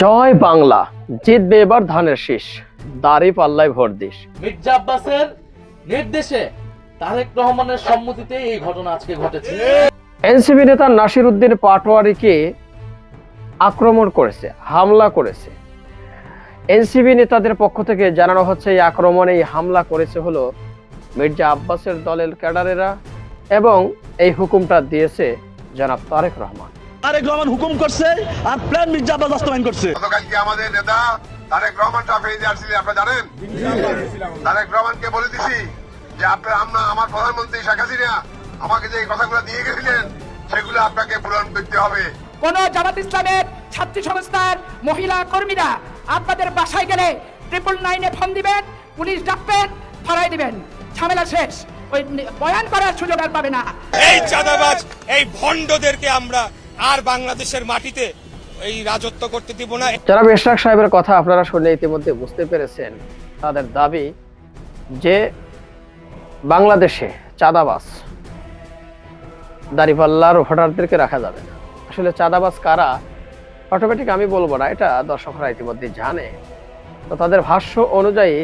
জয় বাংলা, জিতবে এবার ধানের শীষ, দাড়ি পাল্লায় ভোট দিস। মির্জা আব্বাসের নির্দেশে তারেক রহমানের সম্মতিতে এই ঘটনা আজকে ঘটেছে। এনসিপি নেতা নাসির উদ্দিন পাটোয়ারিকে আক্রমণ করেছে, হামলা করেছে। এনসিপি নেতাদের পক্ষ থেকে জানানো হচ্ছে এই আক্রমণে হামলা করেছে হলো মির্জা আব্বাসের দলের ক্যাডারেরা এবং এই হুকুমটা দিয়েছে জনাব তারেক রহমান। তারেক রহমান হুকুম করছে আর প্ল্যান মির্জা আব্বাস বাস্তবায়ন করছে। গতকালকে আমাদের নেতা তারেক রহমান ট্রাফিকে আসছিলেন, আপনারা জানেন। তারেক রহমানকে বলে দিছি যে আমার প্রধানমন্ত্রী শেখ হাসিনা আমাকে যে কথাগুলো দিয়ে গেছিলেন সেগুলো আপনাকে পূরণ করতে হবে। কোন জামাত ইসলামের ছাত্রী সংস্থার মহিলা কর্মীরা আপনাদের বাসায় গেলে 999-এ ফোন দিবেন, পুলিশ ডাকবেন, ধরাই দিবেন, ঝামেলা শেষ। ওই বয়ান করার সুযোগ আর পাবে না। এই চাঁদাবাজ, এই ভণ্ডদেরকে আমরা আর বাংলাদেশের মাটিতে এই রাজত্ব করতে দিব না। জনাব ইশরাক সাহেবের কথা আপনারা শুনে ইতিমধ্যে বুঝতে পেরেছেন। তাদের দাবি যে বাংলাদেশে চাঁদাবাজ দাড়িপাল্লার ভোটারদেরকে রাখা যাবে না। আসলে চাঁদাবাজ কারা অটোমেটিক আমি বলবো না, এটা দর্শকরা ইতিমধ্যে জানে। তো তাদের ভাষ্য অনুযায়ী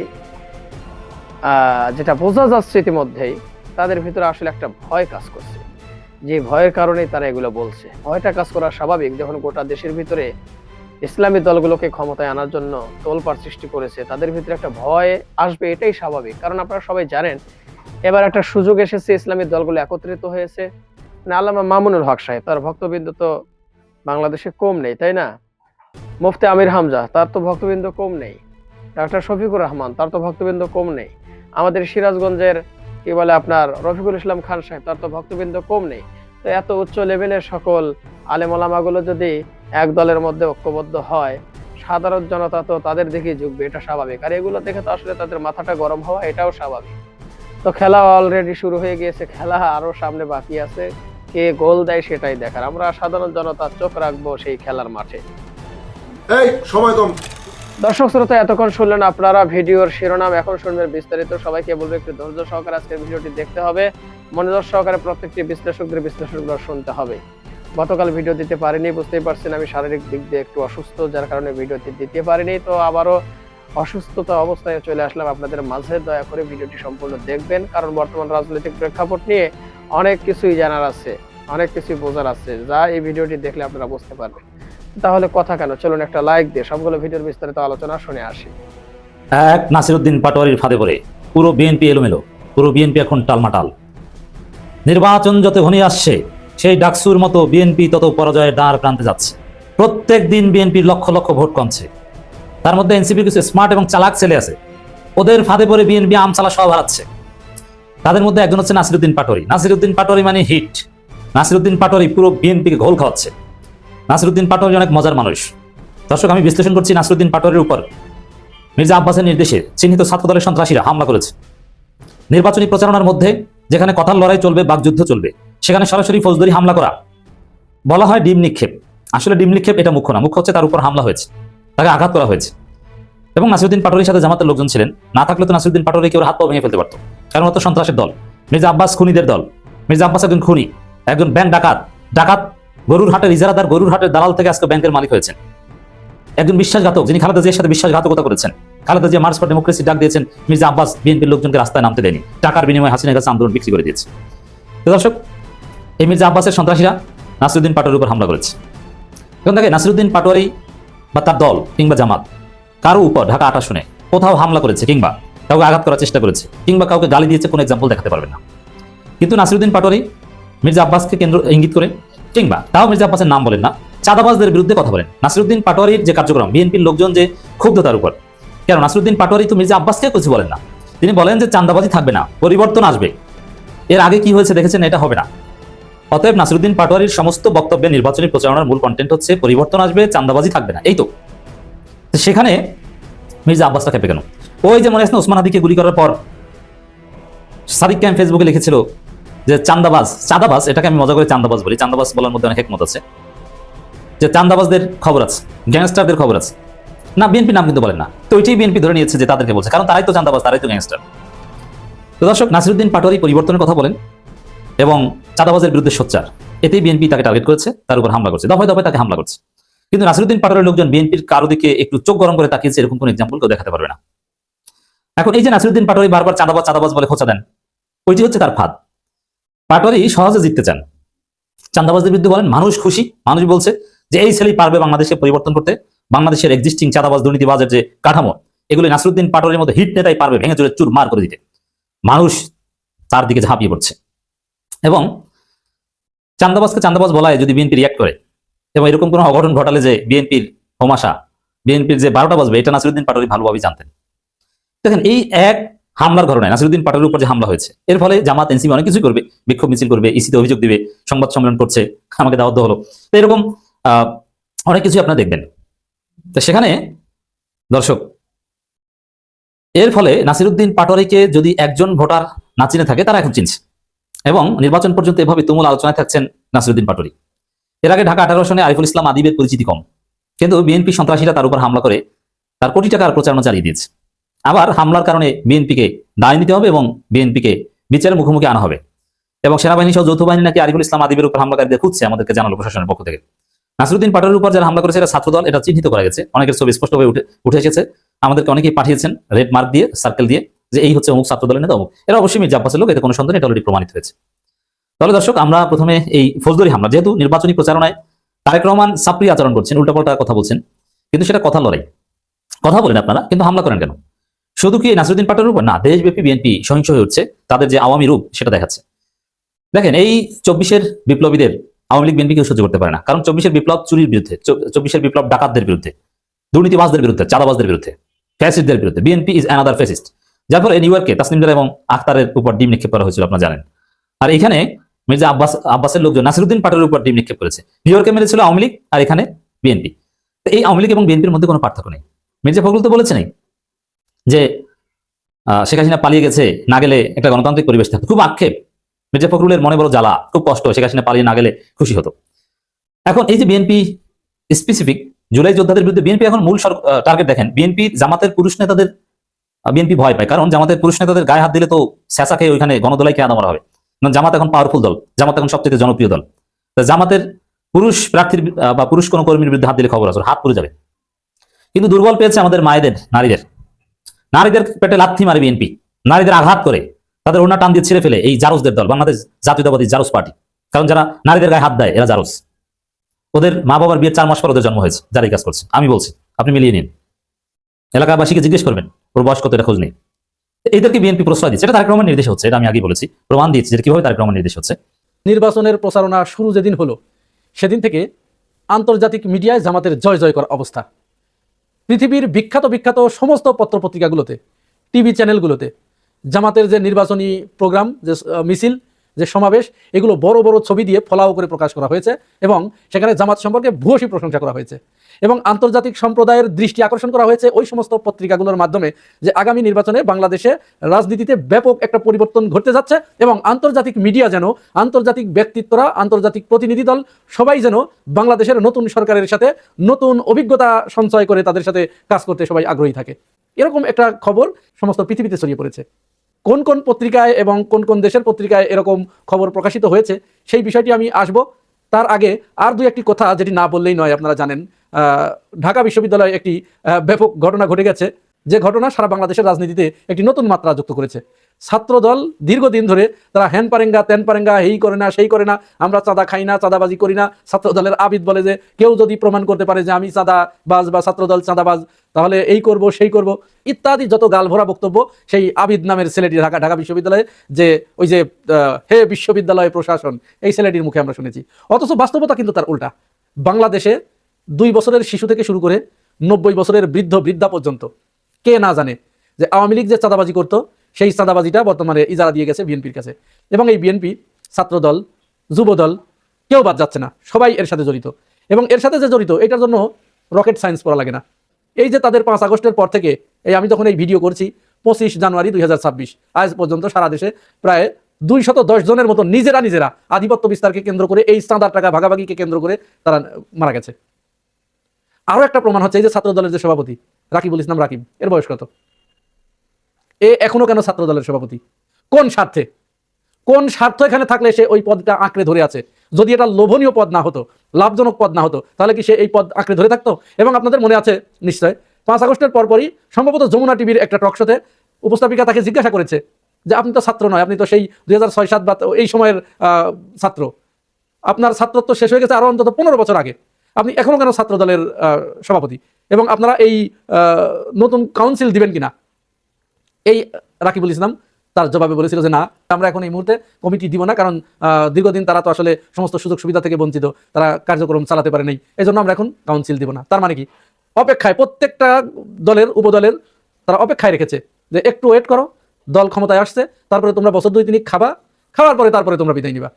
যেটা বোঝা যাচ্ছে ইতিমধ্যেই তাদের ভিতরে আসলে একটা ভয় কাজ করছে, যে ভয়ের কারণেই তারা এগুলো বলছে। ভয়টা কাজ করা স্বাভাবিক, যখন গোটা দেশের ভিতরে ইসলামী দলগুলোকে ক্ষমতায় আনার জন্য তোলপাড় সৃষ্টি করেছে, তাদের ভিতরে একটা ভয় আসবে, এটাই স্বাভাবিক। কারণ আপনারা সবাই জানেন এবার একটা সুযোগ এসেছে, ইসলামী দলগুলো একত্রিত হয়েছে। আল্লামা মামুনুল হক সাহেব, তার ভক্তবৃন্দ তো বাংলাদেশে কম নেই, তাই না? মুফতি আমির হামজা, তার তো ভক্তবৃন্দ কম নেই। ডাক্তার শফিকুর রহমান, তার তো ভক্তবৃন্দ কম নেই। আমাদের সিরাজগঞ্জের কি বলে আপনার রফিকুল ইসলাম খান সাহেব, তার তো ভক্তবৃন্দ কম নেই। তো এত উচ্চ লেভেলের সকল আলেম ওলামাগুলো যদি এক দলের মধ্যে ঐক্যবদ্ধ হয়, সাধারণ জনতা তো তাদের দিকেই ঝুঁকবে, এটা স্বাভাবিক। আর এগুলো দেখে তো আসলে তাদের মাথাটা গরম হওয়া এটাও স্বাভাবিক। তো খেলা অলরেডি শুরু হয়ে গিয়েছে, খেলা আরো সামনে বাকি আছে। কে গোল দেয় সেটাই দেখার। আমরা সাধারণ জনতা চোখ রাখবো সেই খেলার মাঠে। এই সময় কম। দর্শক শ্রোতা, এতক্ষণ শুনলেন আপনারা ভিডিওর শিরোনাম, এখন শুনবেন বিস্তারিত। সবাইকে বলবো একটু ধৈর্য সহকারে আজকের ভিডিওটি দেখতে হবে, মনোযোগ সহকারে প্রত্যেকটি বিশ্লেষকদের বিশ্লেষণগুলো শুনতে হবে। গতকাল ভিডিও দিতে পারিনি, বুঝতেই পারছেন আমি শারীরিক দিক দিয়ে একটু অসুস্থ, যার কারণে ভিডিওটি দিতে পারিনি। তো আবারও অসুস্থতা অবস্থায় চলে আসলাম আপনাদের মাঝে। দয়া করে ভিডিওটি সম্পূর্ণ দেখবেন, কারণ বর্তমান রাজনৈতিক প্রেক্ষাপট নিয়ে অনেক কিছুই জানার আছে, অনেক কিছুই বোঝার আছে, যা এই ভিডিওটি দেখলে আপনারা বুঝতে পারবেন। তাহলে কথা কেন, চলুন একটা লাইক দিয়ে সবগুলো ভিডিওর বিস্তারিত আলোচনা শুনে আসি। এক নাসির উদ্দিন পাটোয়ারির ফাঁদে পড়ে পুরো বিএনপি এলোমেলো, পুরো বিএনপি এখন টালমাটাল। নির্বাচন যত ঘনিয়ে আসছে, সেই ডাকসুর মতো বিএনপি তত পরাজয়ের দ্বার প্রান্তে যাচ্ছে। প্রত্যেক দিন বিএনপির লক্ষ লক্ষ ভোট কমছে। তার মধ্যে এনসিপির কিছু স্মার্ট এবং চালাক ছেলে আছে, ওদের ফাঁদে পড়ে বিএনপি আমচালা সব হারাচ্ছে। তাদের মধ্যে একজন হচ্ছে নাসির উদ্দিন পাটোয়ারি। নাসির উদ্দিন পাটোয়ারি মানে হিট। নাসির উদ্দিন পাটোয়ারি পুরো বিএনপিকে ঘোল খাওয়াচ্ছে। নাসির উদ্দিন পাটোয়ারি অনেক মজার মানুষ। দর্শক, আমি বিশ্লেষণ করছি নাসির উদ্দিন পাটোয়ারির উপর মির্জা আব্বাসের নির্দেশে চিহ্নিত ছাত্রদলের সন্ত্রাসীরা হামলা করেছে। নির্বাচনী প্রচারণার মধ্যে যেখানে কথার লড়াই চলবে, বাকযুদ্ধ চলবে, সেখানে সরাসরি ফৌজদারি হামলা করা। বলা হয় ডিম নিক্ষেপ, আসলে ডিম নিক্ষেপ এটা মুখ্য না, মুখ্য হচ্ছে তার উপর হামলা হয়েছে, তাকে আঘাত করা হয়েছে। এবং নাসির উদ্দিন পাটোয়ারির সাথে জামাতের লোকজন ছিলেন, না থাকলে তো নাসির উদ্দিন পাটোয়ারি কেউ হাত পা ভেঙে ফেলতে পারতো, কারণ অত সন্ত্রাসের দল। মির্জা আব্বাস খুনিদের দল। মির্জা আব্বাস একজন খুনি, একজন ব্যাংক ডাকাত গরুর হাটের ইজারাদার, গরুর হাটের দালাল থেকে আজকে ব্যাংকের মালিক হয়েছেন। একজন বিশ্বাসঘাতক, যিনি খালেদা জিয়ার সাথে বিশ্বাসঘাতকতা করেছেন। Khaleda Zia March for democracy ডাক দিয়েছেন, মির্জা আব্বাস বিএনপির লোকজনকে রাস্তায় নামতে দেয়নি, টাকার বিনিময়ে হাসিনার কাছে আন্দোলন বিক্রি করে দিয়েছে। দর্শক, এই মির্জা আব্বাসের সন্ত্রাসীরা নাসির উদ্দিন পাটোয়ারির উপর হামলা করেছে। এখন দেখে নাসির উদ্দিন পাটোয়ারি বা তার দল কিংবা জামাত কারো উপর ঢাকা 8 আসনে কোথাও হামলা করেছে কিংবা কাউকে আঘাত করার চেষ্টা করেছে কিংবা কাউকে গালি দিয়েছে, কোনো এক্সাম্পল দেখাতে পারবে না। কিন্তু নাসির উদ্দিন পাটোয়ারি মির্জা আব্বাসকে কেন্দ্র ইঙ্গিত করে কিংবা তাও মির্জা আব্বাসের নাম বলেন না, চাঁদাবাজদের বিরুদ্ধে কথা বলেন। নাসির উদ্দিন পাটোয়ারির যে কার্যক্রম, বিএনপির লোকজন যে ক্ষুব্ধ তার উপর, কেন নাসির উদ্দিন পাটোয়ারি তো মির্জা আব্বাসকে কিছু বলেন না। তিনি বলেন যে চাঁদাবাজি থাকবে না, পরিবর্তন আসবে। এর আগে কি হয়েছে দেখেছেন, এটা হবে না। অতএব নাসির উদ্দিন পাটোয়ারির সমস্ত বক্তব্যে নির্বাচনী প্রচারণার মূল কন্টেন্ট হচ্ছে পরিবর্তন আসবে, চাঁদাবাজি থাকবে না, এই তো। সেখানে মির্জা আব্বাসটা খেপে কেন? ওই যে মনে আছে না, ওসমান হাদিকে গুলি করার পর সাদিক ক্যাম্প ফেসবুকে লিখেছিল যে চাঁদাবাজ, এটাকে আমি মজা করে চাঁদাবাজ বলি, চাঁদাবাজ বলার মধ্যে অনেক হিকমত আছে, যে চাঁদাবাজদের খবর আছে, গ্যাংস্টারদের খবর আছে না, বিএনপি নাম কিন্তু বলেন না। তো ওইটাই বিএনপি ধরে নিয়েছে যে তাদেরকে বলছে, কারণ তারাই তো চাঁদাবাজ, তারাই তো গ্যাংস্টার। তো দর্শক, নাসির উদ্দিন পাটোয়ারি পরিবর্তনের কথা বলেন এবং চাঁদাবাজের বিরুদ্ধে সোচ্চার, এতেই বিএনপি তাকে টার্গেট করেছে, তার উপর হামলা করছে, দফায় দফায় তাকে হামলা করছে। কিন্তু নাসিরউদ্দিন পাটোয়ারির লোকজন বিএনপির কারো দিকে একটু চোখ গরম করে তাকিয়েছে এরকম কোন এক্সাম্পল কেউ দেখাতে পারবে না। এখন এই যে নাসিরউদ্দিন পাটোয়ারি বারবার চাঁদাবাজ চাঁদাবাজ বলে খোঁচা দেন, ওইটি হচ্ছে তার ফাঁদ। পাটোয়ারি সহজে জিততে চান, চাঁদাবাজদের বিরুদ্ধে বলেন, মানুষ খুশি, মানুষ বলছে যে এই ছেলেই পারবে বাংলাদেশকে পরিবর্তন করতে, বাংলাদেশের এক্সিস্টিং চাঁদাবাজ দুর্নীতিবাজের যে কাঠামো এগুলো নাসিরউদ্দিন পাটোয়ারির মতো হিট নেতাই পারবে ভেঙে চুরে চুরমার করে দিতে। মানুষ তার দিকে ঝাঁপিয়ে পড়ছে এবং চাঁদাবাজকে চাঁদাবাজ বলায় যদি বিএনপি রিয়াক্ট করে এবং এরকম কোনো অঘটন ঘটালে যে বিএনপির হোমাশা, বিএনপির যে 12টা বাজবে, এটা নাসিরউদ্দিন পাটোয়ারি ভালোভাবেই জানতেন। দেখেন এই এক হামলার ঘটনায় নাসিরউদ্দিন পাটোয়ারির উপর যে হামলা হয়েছে, এর ফলে জামাত এনসিপি অনেক কিছুই করবে, বিক্ষোভ মিছিল করবে, ইসিতে অভিযোগ দিবে, সংবাদ সম্মেলন করছে, আমাকে দাওয়াত দেওয়া হলো, তো এরকম অনেক কিছুই আপনারা দেখবেন। তো সেখানে দর্শক, এর ফলে নাসিরউদ্দিন পাটোয়ারিকে যদি একজন ভোটার না চিনে থাকে, তারা এখন চিনছে এবং নির্বাচন পর্যন্ত এভাবে তুমুল আলোচনায় থাকছেন নাসিরউদ্দিন পাটোয়ারি। এর আগে ঢাকা 18 আসনে আরিফুল ইসলাম আদিবের পরিচিতি কম, কিন্তু বিএনপি সন্ত্রাসীরা তার উপর হামলা করে তার কোটি টাকার প্রচারণা চালিয়ে দিয়েছে। আবার হামলার কারণে বিএনপিকে দায় নিতে হবে এবং বিএনপিকে বিচারের মুখোমুখি আনা হবে এবং সেনাবাহিনী সহ যৌথ বাহিনী নাকি আরিফুল ইসলাম আদিবের উপর হামলাকারীদের খুঁজছে, আমাদেরকে জানালো প্রশাসনের পক্ষ থেকে। নাসিরউদ্দিন পাটোয়ারির উপর যারা হামলা করেছে এরা ছাত্রদল, এটা চিহ্নিত করা গেছে, অনেকের ছবি স্পষ্টভাবে উঠে এসেছে, আমাদেরকে অনেকেই পাঠিয়েছেন রেড মার্ক দিয়ে, সার্কেল দিয়ে, যে এই হচ্ছে অমুক ছাত্রদলের নেতা অমুক। এরা অবশ্যই মির্জা আব্বাসের লোক, এতে কোনো সন্দেহ নেই, এটা অলরেডি প্রমাণিত হয়েছে। তাহলে দর্শক, আমরা প্রথমে এই ফৌজদারি হামলা, যেহেতু নির্বাচনী প্রচারণায় তারেক রহমান সাপ্রি আচরণ করছেন, উল্টাপাল্টা কথা বলছেন, কিন্তু সেটা কথা লড়াই, কথা বলেন আপনারা, কিন্তু হামলা করেন কেন? শুধু কি নাসিরউদ্দিন পাটোয়ারির উপর না, দেশব্যাপী বিএনপি সহিংস হয়ে উঠছে, তাদের যে আওয়ামী রূপ সেটা দেখাচ্ছে। দেখেন এই 24-এর বিপ্লবীদের আওয়ামী লীগ বিএনপি কেউ সহ্য করতে পারে না, কারণ 24-এর বিপ্লব চুরির বিরুদ্ধে, 24-এর বিপ্লব ডাকাতদের বিরুদ্ধে, দুর্নীতিবাজদের বিরুদ্ধে, চাঁদাবাজদের বিরুদ্ধে, ফ্যাসিস্টদের বিরুদ্ধে। BNP is another fascist. যার ফলে নিউ ইয়র্কে তাসনিম জারা এবং আখতারের উপর ডিম নিক্ষেপ করা হয়েছিল, আপনারা জানেন। আর এখানে মির্জা আব্বাসের লোকজন নাসিরউদ্দিন পাটোয়ারির উপর ডিম নিক্ষেপ করেছে। নিউ ইয়র্কে মেরেছিল আওয়ামী লীগ, আর এখানে বিএনপি। এই আওয়ামী লীগ এবং বিএনপির মধ্যে কোনো পার্থক্য নেই। মির্জা ফখরুল তো বলেছেনই যে শেখ হাসিনা পালিয়ে গেছে, না গেলে একটা গণতান্ত্রিক পরিবেশ থাকতো। খুব আক্ষেপ, মির্জা ফখরুলের মনে বড় জ্বালা, খুব কষ্ট, শেখ হাসিনা পালিয়ে না গেলে খুশি হতো। এখন এই যে বিএনপি স্পেসিফিক জুলাই যোদ্ধাদের বিরুদ্ধে বিএনপি এখন মূল টার্গেট দেখেন, বিএনপি জামাতের পুরুষ নেতাদের বিএনপি ভয় পায়, কারণ জামাতের পুরুষ নেতাদের গায়ে হাত দিলে তো স্যাঁচা খেয়ে ওইখানে গণদোলাই খেয়ে আনা মারা হবে। জামাত এখন পাওয়ারফুল দল, জামাত এখন সবচেয়ে জনপ্রিয় দল। জামাতের পুরুষ প্রার্থীর বা পুরুষ কোনো কর্মীর বিরুদ্ধে হাত দিলে খবর আছে, হাত পুড়ে যাবে। কিন্তু দুর্বল পেয়েছে আমাদের মায়েদের, নারীদের পেটে লাথি মারে বিএনপি, নারীদের আঘাত করে তাদের ওড়না টান দিয়ে ছিঁড়ে ফেলে এই জারোসদের দল, বাংলাদেশ জাতীয়তাবাদী জারোস পার্টি। কারণ যারা নারীদের গায়ে হাত দেয় এরা জারোস, ওদের মা বাবার বিয়ের 4 মাস পর ওদের জন্ম হয়েছে যারা এই কাজ করছে। আমি বলছি, আপনি মিলিয়ে নিন, এলাকাবাসীকে জিজ্ঞেস করবেন ওর বয়স কত, এটা খোঁজ নেই। এইদেরকে বিএনপি প্রশ্রয় দিচ্ছে, এটা তারেক রহমানের নির্দেশ হচ্ছে, এটা আমি আগে বলেছি, প্রমাণ দিয়েছি যে কিভাবে তারেক রহমানের নির্দেশ হচ্ছে। নির্বাচনের প্রচারণা শুরু যেদিন হলো সেদিন থেকে আন্তর্জাতিক মিডিয়ায় জামাতের জয় জয় করা অবস্থা। পৃথিবীর বিখ্যাত সমস্ত পত্রপত্রিকাগুলোতে, টিভি চ্যানেলগুলোতে জামাতের যে নির্বাচনী প্রোগ্রাম, যে মিছিল, যে সমাবেশ, এগুলো বড় বড় ছবি দিয়ে ফলাও করে প্রকাশ করা হয়েছে এবং সেখানে জামাত সম্পর্কে ভূয়সী প্রশংসা করা হয়েছে এবং আন্তর্জাতিক সম্প্রদায়ের দৃষ্টি আকর্ষণ করা হয়েছে ওই সমস্ত পত্রিকাগুলোর মাধ্যমে যে আগামী নির্বাচনে বাংলাদেশে রাজনীতিতে ব্যাপক একটা পরিবর্তন ঘটতে যাচ্ছে এবং আন্তর্জাতিক মিডিয়া যেন, আন্তর্জাতিক ব্যক্তিত্বরা, আন্তর্জাতিক প্রতিনিধি দল সবাই যেন বাংলাদেশের নতুন সরকারের সাথে নতুন অভিজ্ঞতা সঞ্চয় করে তাদের সাথে কাজ করতে সবাই আগ্রহী থাকে। এরকম একটা খবর সমস্ত পৃথিবীতে ছড়িয়ে পড়েছে। কোন কোন পত্রিকায় এবং কোন কোন দেশের পত্রিকায় এরকম খবর প্রকাশিত হয়েছে সেই বিষয়টি আমি আসব। তার আগে আর দুই একটি কথা যেটি না বললেই নয়। আপনারা জানেন ঢাকা বিশ্ববিদ্যালয়ে একটি ব্যাপক ঘটনা ঘটে গেছে, যে ঘটনা সারা বাংলাদেশের রাজনীতিতে একটি নতুন মাত্রা যুক্ত করেছে। ছাত্রদল দীর্ঘদিন ধরে তারা হ্যান পারেঙ্গা ত্যান পারেঙ্গা, এই করে না সেই করে না, আমরা চাঁদা খাই না, চাঁদাবাজি করি না। ছাত্রদলের আবিদ বলে যে কেউ যদি প্রমাণ করতে পারে যে আমি চাঁদাবাজ বা ছাত্রদল চাঁদাবাজ, তাহলে এই করব সেই করব ইত্যাদি যত গালভরা বক্তব্য সেই আবিদ নামের ছেলেটি ঢাকা বিশ্ববিদ্যালয়ে যে ওই যে হে বিশ্ববিদ্যালয় প্রশাসন, এই ছেলেটির মুখে আমরা শুনেছি। অথচ বাস্তবতা কিন্তু তার উল্টা। বাংলাদেশে 2 বছরের শিশু থেকে শুরু করে 90 বছরের বৃদ্ধা পর্যন্ত কে না জানে যে আওয়ামী লীগ যে চাঁদাবাজি করতো সেই চাঁদাবাজিটা বর্তমানে ইজারা দিয়ে গেছে বিএনপির কাছে। এবং এই বিএনপি, ছাত্রদল, যুবদল কেউ বাদ যাচ্ছে না, সবাই এর সাথে জড়িত। এবং এর সাথে যে জড়িত এটার জন্য রকেট সায়েন্স পড়া লাগে না। এই যে তাদের 5 আগস্টের পর থেকে, এই আমি যখন এই ভিডিও করছি 25 জানুয়ারি 2026, আজ পর্যন্ত সারা দেশে প্রায় 210 জনের মতো নিজেরা আধিপত্য বিস্তারকে কেন্দ্র করে, এই চাঁদার টাকা ভাগাভাগিকে কেন্দ্র করে তারা মারা গেছে। আরো একটা প্রমাণ হচ্ছে এই যে ছাত্রদলের যে সভাপতি রাকিবুল ইসলাম রাকিব, এর বয়স কত? এ এখনো কেন ছাত্রদলের সভাপতি? কোন স্বার্থে? কোন স্বার্থ এখানে থাকলে সে ওই পদটা আঁকড়ে ধরে আছে? যদি এটা লোভনীয় পদ না হতো, লাভজনক পদ না হতো, তাহলে কি সে এই পদ আঁকড়ে ধরে থাকতো? এবং আপনাদের মনে আছে নিশ্চয় 5 আগস্টের পরপরই সম্ভবত যমুনা টিভির একটা টক শোতে উপস্থাপিকা তাকে জিজ্ঞাসা করেছে যে আপনি তো ছাত্র নয়, আপনি তো সেই 2006-07 বা এই সময়ের ছাত্র, আপনার ছাত্রত্ব শেষ হয়ে গেছে আরো অন্তত 15 বছর আগে, আপনি এখনো কেন ছাত্র দলের সভাপতি? এবং আপনারা এই নতুন কাউন্সিল দিবেন কিনা? এই রাকিবুল ইসলাম তার জবাবে বলেছিল যে না, আমরা এখন এই মুহূর্তে কমিটি দিব না, কারণ দীর্ঘদিন তারা তো আসলে সমস্ত সুযোগ সুবিধা থেকে বঞ্চিত, তারা কার্যক্রম চালাতে পারে নাই, এই জন্য আমরা এখন কাউন্সিল দিব না। তার মানে কি, অপেক্ষায় প্রত্যেকটা দলের উপদলের তারা অপেক্ষায় রেখেছে যে একটু ওয়েট করো, দল ক্ষমতায় আসছে, তারপরে তোমরা বছর 2-3 খাওয়ার পরে তারপরে তোমরা বিদায় নিবা।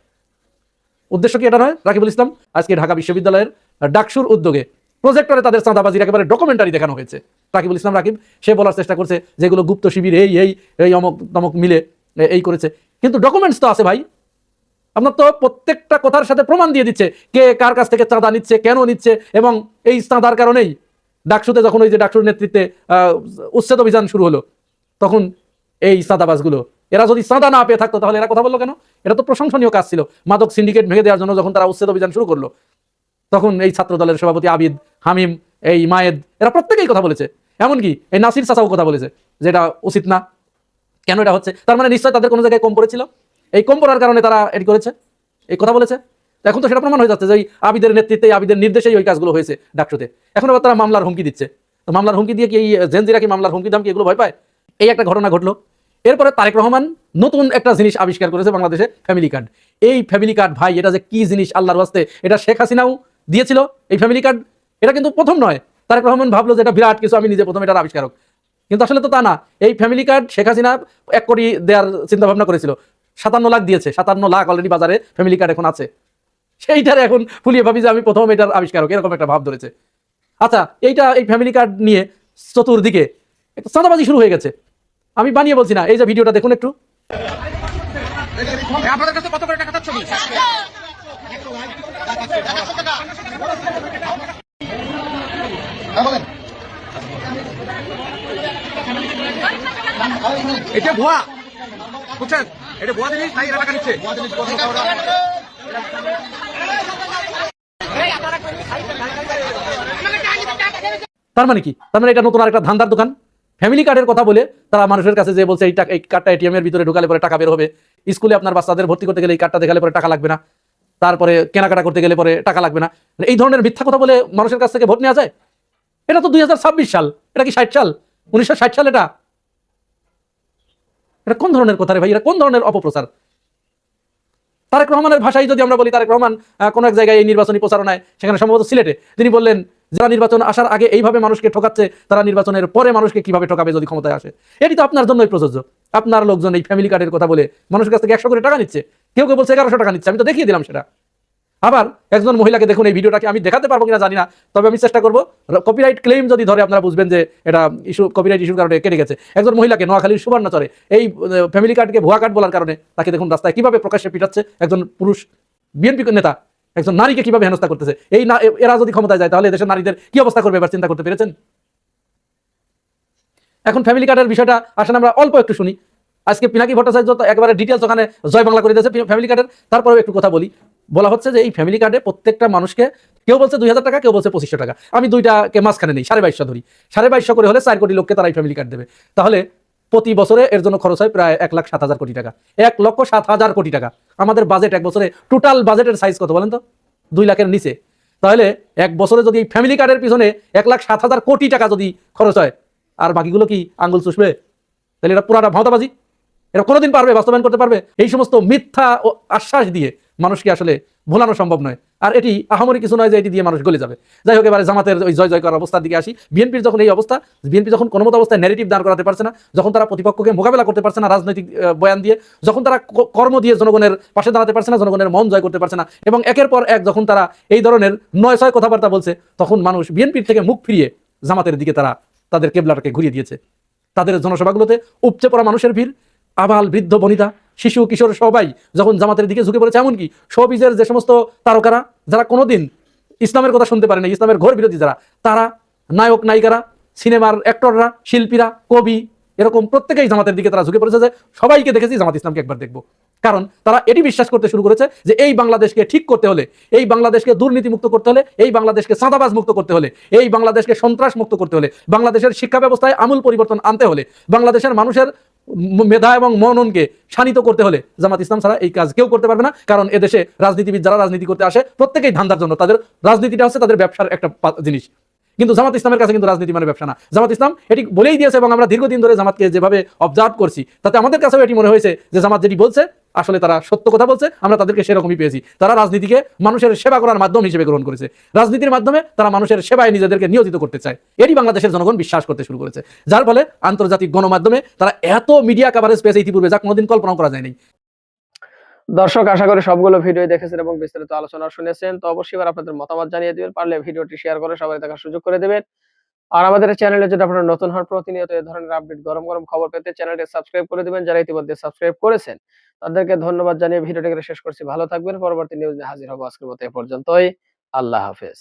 উদ্দেশ্য কি এটা নয়? রাকিবুল ইসলাম আজকে ঢাকা বিশ্ববিদ্যালয়ের ডাকসুর উদ্যোগে প্রজেক্টরে তাদের চাঁদাবাজির একেবারে ডকুমেন্টারি দেখানো হয়েছে। রাকিবুল ইসলাম রাকিব সে বলার চেষ্টা করছে যেগুলো গুপ্ত শিবির এই অমক তমক মিলে এই করেছে, কিন্তু ডকুমেন্টস তো আছে ভাই। আপনার তো প্রত্যেকটা কথার সাথে প্রমাণ দিয়ে দিচ্ছে কে কার কাছ থেকে চাঁদা নিচ্ছে, কেন নিচ্ছে, এবং এই চাঁদার কারণেই ডাকসুতে যখন ওই যে ডাকসুর নেতৃত্বে উচ্ছেদ অভিযান শুরু হলো, তখন এই চাঁদাবাজগুলো এরা যদি চাঁদা না পেয়ে থাকতো তাহলে এরা কথা বললো কেন? এটা তো প্রশংসনীয় কাজ ছিল। মাদক সিন্ডিকেট ভেঙে দেওয়ার জন্য যখন তারা উচ্ছেদ অভিযান শুরু করলো, তখন এই ছাত্র দলের সভাপতি আবিদ, হামিম, এই মায়েদ, এরা প্রত্যেকেই কথা বলেছে। এমনকি এই নাসির চাচাও কথা বলেছে যেটা উচিত না, কেন এটা হচ্ছে। তার মানে নিশ্চয় তাদের কোনো জায়গায় কম পড়েছিল, এই কম পড়ার কারণে তারা এটি করেছে, এই কথা বলেছে। এখন তো সেটা প্রমাণ হয়ে যাচ্ছে যে ওই আবিদের নেতৃত্বে, আবিদের নির্দেশেই ওই কাজগুলো হয়েছে ডাকসুতে। এখন আবার তারা মামলার হুমকি দিচ্ছে। তো মামলার হুমকি দিয়ে কি এই জেনজিরা কি মামলার হুমকি দাম কি এগুলো ভয় পায়? এই একটা ঘটনা ঘটলো। এরপরে তারেক রহমান নতুন একটা জিনিস আবিষ্কার করেছে বাংলাদেশে, ফ্যামিলি কার্ড। এই ফ্যামিলি কার্ড ভাই, এটা যে কি জিনিস আল্লাহর ওয়াস্তে, এটা শেখ হাসিনাও দিয়েছিল এই ফ্যামিলি কার্ড। এটা কিন্তু প্রথম নয়। তারেক রহমান ভাবলো যে এটা বিরাট কিছু, আমি নিজে প্রথম এটার আবিষ্কারক, কিন্তু আসলে তো তা না। এই ফ্যামিলি কার্ড শেখ হাসিনা 1 কোটি দেওয়ার চিন্তা ভাবনা করেছিল, 57 লাখ দিয়েছে। 57 লাখ অলরেডি বাজারে ফ্যামিলি কার্ড এখন আছে। সেইটারে এখন ফুলিয়ে ভাবি যে আমি প্রথম এটার আবিষ্কারক, এরকম একটা ভাব ধরেছে। আচ্ছা, এই ফ্যামিলি কার্ড নিয়ে চতুর্দিকে একটা চাঁদাবাজি শুরু হয়ে গেছে। আমি বানিয়ে বলছি না, এই যে ভিডিওটা দেখুন একটু। আপনাদের কাছে কত করে টাকা চাচ্ছেন? এটা ভুয়া, বুঝছেন? এটা ভুয়া জিনিস, তাই এরা টাকা নিচ্ছে। তার মানে কি? তার মানে এটা নতুন আরেকটা ধান্দার দোকান। ফ্যামিলি কার্ডের কথা বলে তারা মানুষের কাছে যে বলছে এই কার্ডটা এটিএম এর ভিতরে ঢোকালে পরে টাকা বের হবে, স্কুলে আপনার বাচ্চাদের ভর্তি করতে গেলে এই কার্ডটা দেখালে পরে টাকা লাগবে না, তারপরে কেনাকাটা করতে গেলে পরে টাকা লাগবে না। এই ধরনের মিথ্যা কথা বলে মানুষের কাছ থেকে ভোট নেওয়া যায়? এটা তো 2026 সাল, এটা কি 60 সাল, 1960 সাল? এটা কোন ধরনের কথা রে ভাই? এটা কোন ধরনের অপপ্রচার? তারেক রহমানের ভাষায় যদি আমরা বলি, তারেক রহমান কোন এক জায়গায় এই নির্বাচনী প্রচারণায়, সেখানে সম্ভবত সিলেটে, তিনি বললেন যারা নির্বাচন আসার আগে এইভাবে মানুষকে ঠকাচ্ছে, তারা নির্বাচনের পরে মানুষকে কিভাবে ঠকাবে যদি ক্ষমতায় আসে। এটি তো আপনার জন্যই প্রযোজ্য। আপনার লোকজন এই ফ্যামিলি কার্ডের কথা বলে মানুষের কাছ থেকে 100 করে টাকা নিচ্ছে, কেউ কেউ বলছে 1100 টাকা নিচ্ছে। আমি তো দেখিয়ে দিলাম সেটা। আবার একজন মহিলাকে দেখুন, এই ভিডিওটাকে আমি দেখাতে পারবো কিনা জানি না, তবে আমি চেষ্টা করবো। কপিরাইট ক্লেম যদি ধরে আপনারা বুঝবেন যে এটা কপিরাইট ইস্যুর কারণে কেটে গেছে। একজন মহিলাকে নোয়াখালীর সুবর্ণচরে এই ফ্যামিলি কার্ডকে ভুয়া কার্ড বলার কারণে তাকে দেখুন রাস্তায় কিভাবে প্রকাশ্যে পিটাচ্ছে একজন পুরুষ বিএনপি নেতা, একজন নারীকে কিভাবে হেনস্থা করতেছে। এরা যদি ক্ষমতায় যায় তাহলে দেশের নারীদের কি অবস্থা করবে এবার চিন্তা করতে পেরেছেন? এখন ফ্যামিলি কার্ডের বিষয়টা আসলে আমরা অল্প একটু শুনি। আজকে পিনাকি ভট্টাচার্য তো একেবারে ডিটেলস ওখানে জয় বাংলা করে দিয়েছে ফ্যামিলি কার্ডের। তারপরেও একটু কথা বলি। বলা হচ্ছে যে এই ফ্যামিলি কার্ডে প্রত্যেকটা মানুষকে, কেউ বলছে 2000 টাকা, কেউ বলছে 2500 টাকা, আমি দুইটাকে মাঝখানে নেই, 2250 ধরি। 2250 করে হলে 4 কোটি লোককে তারা এই ফ্যামিলি কার্ড দেবে। তাহলে প্রতি বছরে এর জন্য খরচ হয় প্রায় 1,07,000 কোটি টাকা। 1,07,000 কোটি টাকা। আমাদের বাজেট এক বছরে, টোটাল বাজেটের সাইজ কত বলেন তো? 2 লাখের নিচে। তাহলে এক বছরে যদি ফ্যামিলি কার্ডের পিছনে 1,07,000 কোটি টাকা যদি খরচ হয়, আর বাকিগুলো কি আঙ্গুল চুষবে? তাহলে এটা পুরাটা ভাওতাবাজি। এটা কোনোদিন পারবে বাস্তবায়ন করতে পারবে? এই সমস্ত মিথ্যা ও আশ্বাস দিয়ে মানুষকে আসলে ভোলানো সম্ভব নয়। আর এটি আহামরি কিছু নয় যে এটি দিয়ে মানুষ গলে যাবে। যাই হোক, এবারে জামাতের ওই জয় জয় করার অবস্থার দিকে আসি। বিএনপির যখন এই অবস্থা, বিএনপি যখন কোনো মতো অবস্থায় ন্যারেটিভ দাঁড় করাতে পারছে না, যখন তারা প্রতিপক্ষকে মোকাবেলা করতে পারছে না রাজনৈতিক বয়ান দিয়ে, যখন তারা কর্ম দিয়ে জনগণের পাশে দাঁড়াতে পারছে না, জনগণের মন জয় করতে পারছে না, এবং একের পর এক যখন তারা এই ধরনের 9-6 কথাবার্তা বলছে, তখন মানুষ বিএনপির থেকে মুখ ফিরিয়ে জামাতের দিকে তারা তাদের কেবলাটাকে ঘুরিয়ে দিয়েছে। তাদের জনসভাগুলোতে উপচে পড়া মানুষের ভিড়, আবাল বৃদ্ধ বনিতা, শিশু কিশোর সবাই যখন জামাতের দিকে ঝুঁকে পড়েছে। এমনকি শোবিজের যে সমস্ত তারকারা, যারা কোনোদিন ইসলামের কথা শুনতে পারে না, ইসলামের ঘোর বিরোধী যারা, তারা, নায়ক নায়িকারা, সিনেমার অ্যাক্টররা, শিল্পীরা, কবি, এরকম প্রত্যেকেই জামাতের দিকে তারা ঝুঁকে পড়েছে যে সবাইকে দেখেছি, জামাত ইসলামকে একবার দেখবো। কারণ তারা এটি বিশ্বাস করতে শুরু করেছে যে এই বাংলাদেশকে ঠিক করতে হলে, এই বাংলাদেশকে দুর্নীতি মুক্ত করতে হলে, এই বাংলাদেশকে চাঁদাবাজ মুক্ত করতে হলে, এই বাংলাদেশকে সন্ত্রাস মুক্ত করতে হলে, বাংলাদেশের শিক্ষা ব্যবস্থায় আমূল পরিবর্তন আনতে হলে, বাংলাদেশের মানুষের মেধা এবং মননকে শানিত করতে হলে জামাত ইসলাম ছাড়া এই কাজ কেউ করতে পারবে না। কারণ এদেশে রাজনীতিবিদ যারা রাজনীতি করতে আসে প্রত্যেকেই ধান্দার জন্য, তাদের রাজনীতিটা হচ্ছে তাদের ব্যবসার একটা জিনিস। কিন্তু জামাত ইসলামের কাছে কিন্তু রাজনীতি মানে ব্যবসা না। জামাত ইসলাম এটি বলেই দিয়েছে এবং আমরা দীর্ঘদিন ধরে জামাতকে যেভাবে অবজার্ভ করছি তাতে আমাদের কাছেও এটি মনে হয়েছে যে জামাত যেটি বলছে আসলে তারা সত্য কথা বলছে, আমরা তাদেরকে সেরকমই পেয়েছি। তারা রাজনীতিকে মানুষের সেবা করার মাধ্যম হিসেবে গ্রহণ করেছে, রাজনীতির মাধ্যমে তারা মানুষের সেবায় নিজেদেরকে নিয়োজিত করতে চায়, এটি বাংলাদেশের জনগণ বিশ্বাস করতে শুরু করেছে। যার ফলে আন্তর্জাতিক গণমাধ্যমে তারা এত মিডিয়া কভারেজ পেয়েছে ইতিপূর্বে যা কোনোদিন কল্পনা করা যায়নি। দর্শক, আশা করি সবগুলো ভিডিও দেখেছেন এবং বিস্তারিত আলোচনা শুনেছেন। তো অবশ্যই এবার আপনাদের মতামত জানিয়ে দিবেন, পারলে ভিডিওটি শেয়ার করে সবাই দেখার সুযোগ করে দেবেন। আর আমাদের চ্যানেলে যদি আপনারা নতুন হন, প্রতিনিয়ত এই ধরনের আপডেট গরম গরম খবর পেতে চ্যানেলটি সাবস্ক্রাইব করে দিবেন। যারা ইতিমধ্যে সাবস্ক্রাইব করেছেন তাদেরকে ধন্যবাদ জানিয়ে ভিডিওটিকে শেষ করছি। ভালো থাকবেন। পরবর্তী নিউজ নিয়ে হাজির হবো। আজকের মতো এ পর্যন্তই। আল্লাহ হাফেজ।